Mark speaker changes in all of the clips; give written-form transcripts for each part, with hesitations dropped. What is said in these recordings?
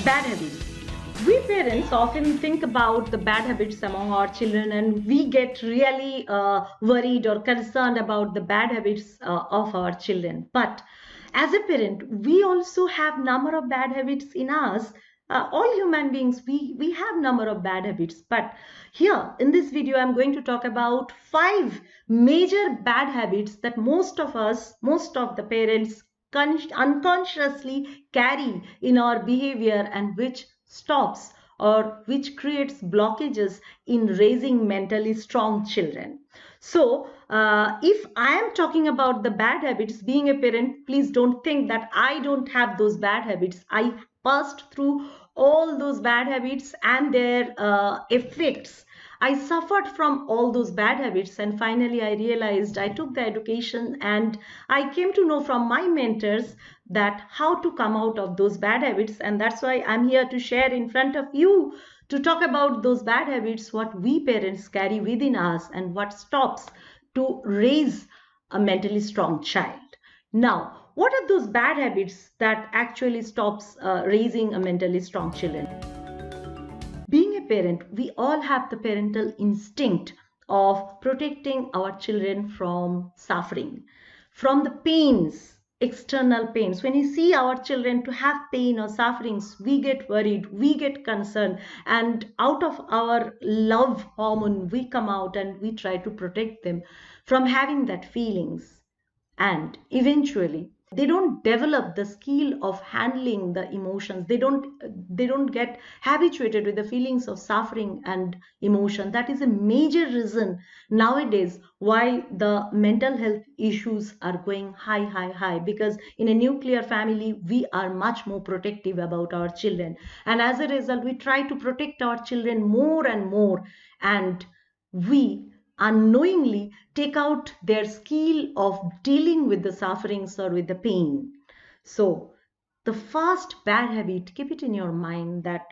Speaker 1: Bad habits. We parents often think about the bad habits among our children, and we get really worried or concerned about the bad habits of our children. But as a parent, we also have number of bad habits in us. All human beings, we have number of bad habits. But here in this video, I'm going to talk about 5 major bad habits that most of us, most of the parents unconsciously carry in our behavior, and which stops or which creates blockages in raising mentally strong children. So if I am talking about the bad habits, being a parent, please don't think that I don't have those bad habits. I passed through all those bad habits and their effects. I suffered from all those bad habits, and finally I realized, I took the education and I came to know from my mentors that how to come out of those bad habits. And that's why I'm here to share in front of you to talk about those bad habits, what we parents carry within us and what stops to raise a mentally strong child. Now, what are those bad habits that actually stops raising a mentally strong children? Being a parent, we all have the parental instinct of protecting our children from suffering, from the pains, external pains. When you see our children to have pain or sufferings, we get worried, we get concerned, and out of our love hormone, we come out and we try to protect them from having that feelings. And eventually they don't develop the skill of handling the emotions. They don't get habituated with the feelings of suffering and emotion. That is a major reason nowadays why the mental health issues are going high, because in a nuclear family we are much more protective about our children, and as a result we try to protect our children more and more, and we unknowingly take out their skill of dealing with the sufferings or with the pain. So the first bad habit, keep it in your mind that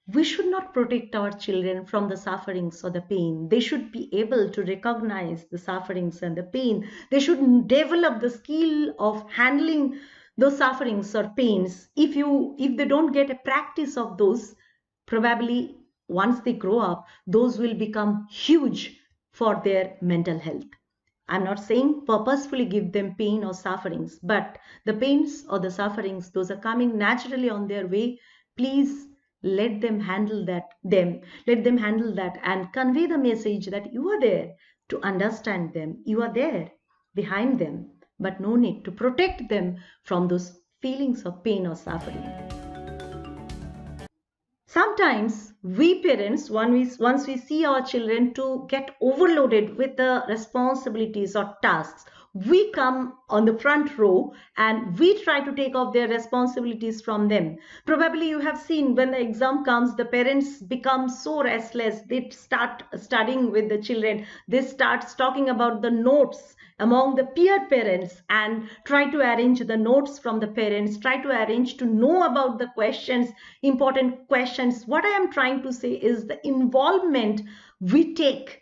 Speaker 1: we should not protect our children from the sufferings or the pain. They should be able to recognize the sufferings and the pain. They should develop the skill of handling those sufferings or pains. If they don't get a practice of those, probably once they grow up, those will become huge for their mental health. I'm not saying purposefully give them pain or sufferings, but the pains or the sufferings, those are coming naturally on their way. Please let them handle that and convey the message that you are there to understand them. You are there behind them, but no need to protect them from those feelings of pain or suffering. Sometimes we parents, once we see our children to get overloaded with the responsibilities or tasks, we come on the front row and we try to take off their responsibilities from them. Probably you have seen when the exam comes, the parents become so restless. They start studying with the children. They start talking about the notes among the peer parents and try to arrange the notes from the parents, try to arrange to know about the questions, important questions. What I am trying to say is the involvement we take,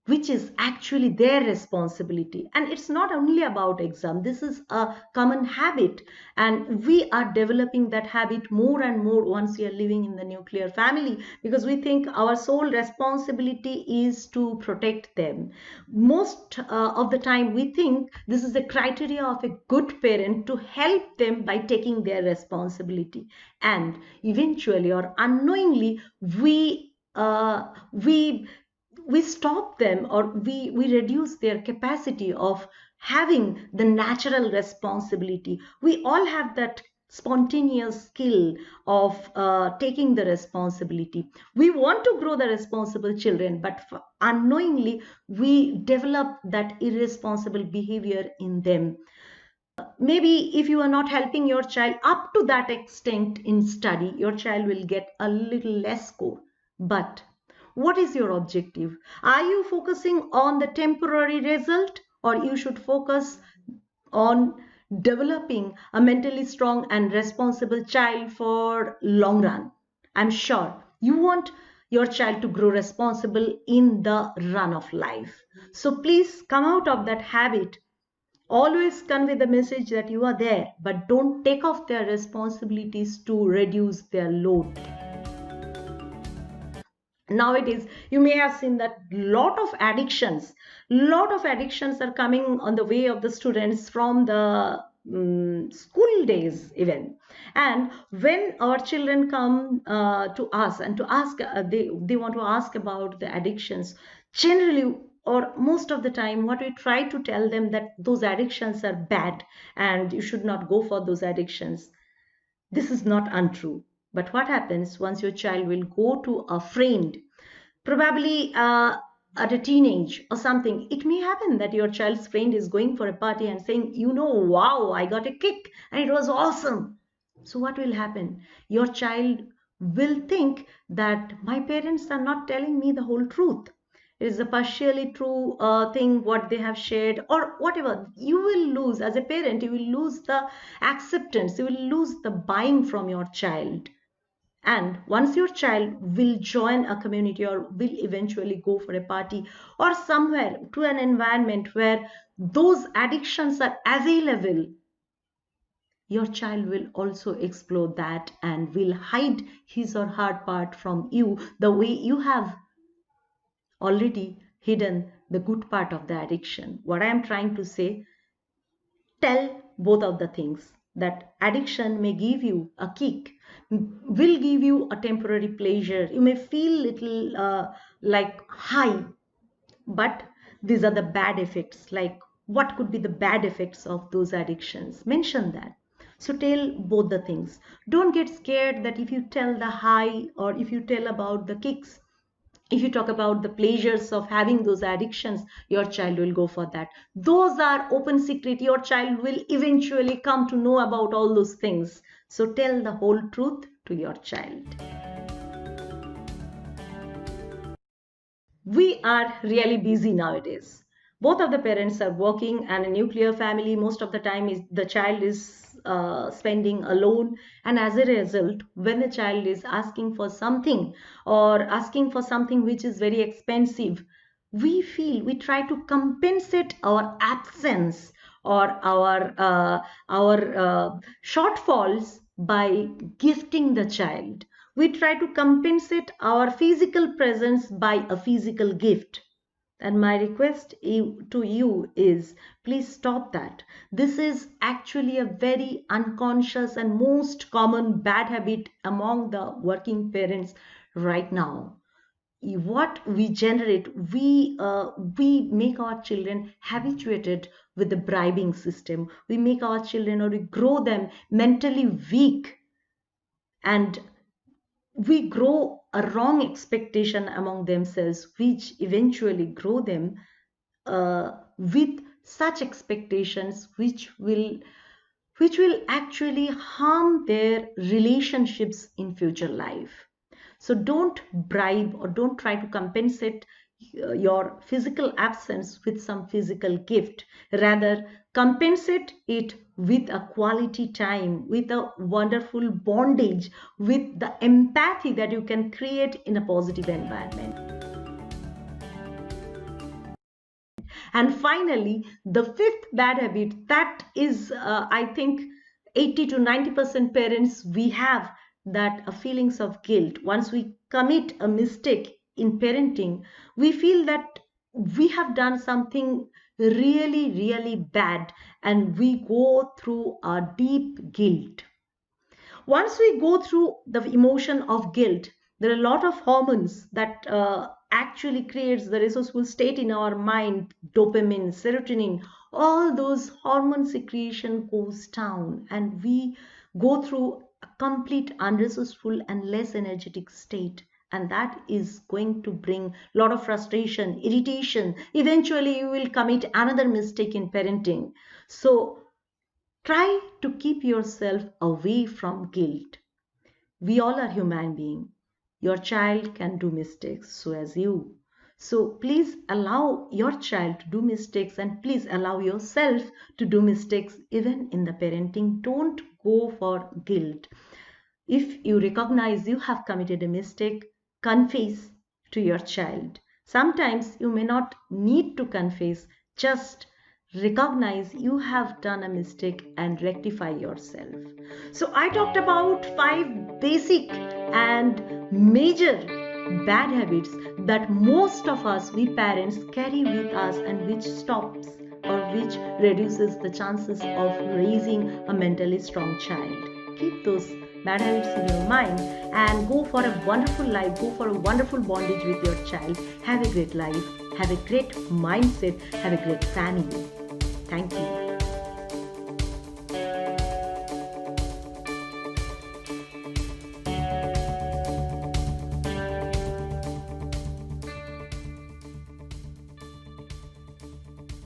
Speaker 1: which is actually their responsibility. And it's not only about exam. This is a common habit, and we are developing that habit more and more once we are living in the nuclear family, because we think our sole responsibility is to protect them. Most of the time we think this is the criteria of a good parent, to help them by taking their responsibility, and eventually or unknowingly we stop them, or we reduce their capacity of having the natural responsibility. We all have that spontaneous skill of taking the responsibility. We want to grow the responsible children, but unknowingly we develop that irresponsible behavior in them. Maybe if you are not helping your child up to that extent in study, your child will get a little less score. But what is your objective? Are you focusing on the temporary result, or you should focus on developing a mentally strong and responsible child for long run? I'm sure you want your child to grow responsible in the run of life. So please come out of that habit Always convey the message that you are there, but don't take off their responsibilities to reduce their load. Nowadays, you may have seen that lot of addictions are coming on the way of the students from the school days even. And when our children come to us and to ask, they want to ask about the addictions, generally or most of the time what we try to tell them that those addictions are bad and you should not go for those addictions. This is not untrue. But what happens once your child will go to a friend, probably at a teenage or something? It may happen that your child's friend is going for a party and saying, wow, I got a kick and it was awesome. So what will happen? Your child will think that my parents are not telling me the whole truth. It is a partially true thing what they have shared or whatever. You will lose, as a parent, you will lose the acceptance, you will lose the buying from your child. And once your child will join a community or will eventually go for a party or somewhere to an environment where those addictions are available, your child will also explore that and will hide his or her part from you the way you have already hidden the good part of the addiction. What I am trying to say, tell both of the things, that addiction may give you a kick, will give you a temporary pleasure, you may feel little like high, but these are the bad effects. Like, what could be the bad effects of those addictions? Mention that. So tell both the things. Don't get scared that if you tell the high or if you tell about the kicks, if you talk about the pleasures of having those addictions, your child will go for that. Those are open secret. Your child will eventually come to know about all those things. So tell the whole truth to your child. We are really busy nowadays. Both of the parents are working, and a nuclear family most of the time is the child is spending alone. And as a result, when the child is asking for something or asking for something which is very expensive, we try to compensate our absence or our shortfalls by gifting the child. We try to compensate our physical presence by a physical gift. And my request to you is, please stop that. This is actually a very unconscious and most common bad habit among the working parents right now. What we generate, we make our children habituated with the bribing system. We make our children, or we grow them mentally weak, and we grow a wrong expectation among themselves, which eventually grow them with such expectations which will actually harm their relationships in future life. So don't bribe or don't try to compensate your physical absence with some physical gift. Rather, compensate it with a quality time, with a wonderful bondage, with the empathy that you can create in a positive environment. And finally, the fifth bad habit, that is, I think, 80 to 90% parents, we have that feelings of guilt. Once we commit a mistake in parenting, we feel that we have done something really, really bad, and we go through a deep guilt. Once we go through the emotion of guilt, there are a lot of hormones that actually creates the resourceful state in our mind. Dopamine, serotonin, all those hormone secretion goes down, and we go through a complete unresourceful and less energetic state. And that is going to bring a lot of frustration, irritation. Eventually you will commit another mistake in parenting. So try to keep yourself away from guilt. We all are human beings. Your child can do mistakes, so as you. So please allow your child to do mistakes, and please allow yourself to do mistakes even in the parenting. Don't go for guilt. If you recognize you have committed a mistake, confess to your child. Sometimes you may not need to confess, just recognize you have done a mistake and rectify yourself. So I talked about 5 basic and major bad habits that most of us, we parents, carry with us, and which stops or which reduces the chances of raising a mentally strong child. Keep those bad habits in your mind and go for a wonderful life, go for a wonderful bondage with your child. Have a great life, have a great mindset, have a great family. Thank you.